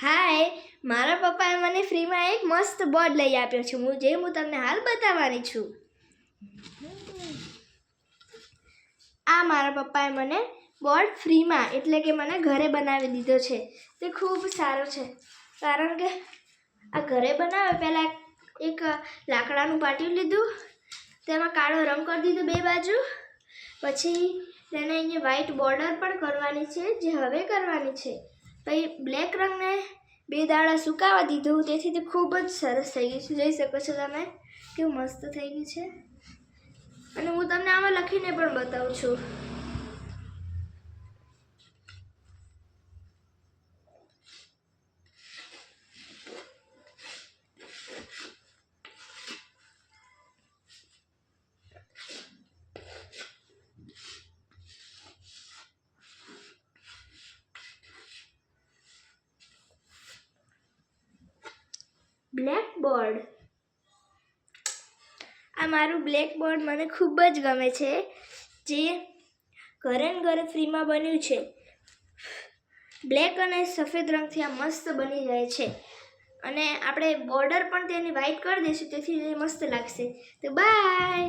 હાય, મારા પપ્પાએ મને ફ્રીમાં એક મસ્ત બોર્ડ લઈ આપ્યો છે હું તમને હાલ બતાવવાની છું. આ મારા પપ્પાએ મને બોર્ડ ફ્રીમાં એટલે કે મને ઘરે બનાવી દીધો છે. તે ખૂબ સારો છે કારણ કે આ ઘરે બનાવે પહેલાં એક લાકડાનું પાટિયું લીધું, તેમાં કાળો રંગ કરી દીધો બે બાજુ, પછી તેને અહીંયા વ્હાઈટ બોર્ડર પણ કરવાની છે જે હવે કરવાની છે. પછી બ્લેક રંગને 2 દાડા સુકાવા દીધું, તેથી તે ખૂબ જ સરસ થઈ ગયું છે. જોઈ શકો છો તમે કેવું મસ્ત થઈ ગયું છે. અને હું તમને આમાં લખીને પણ બતાવું છું. બ્લેકબોર્ડ. આ મારું બ્લેકબોર્ડ મને ખૂબ જ ગમે છે, જે ઘરે ને ઘરે ફ્રીમાં બન્યું છે. બ્લેક અને સફેદ રંગથી આ મસ્ત બની જાય છે અને આપણે બોર્ડર પણ તેની વ્હાઈટ કરી દઈશું, તેથી મસ્ત લાગશે. તો બાય.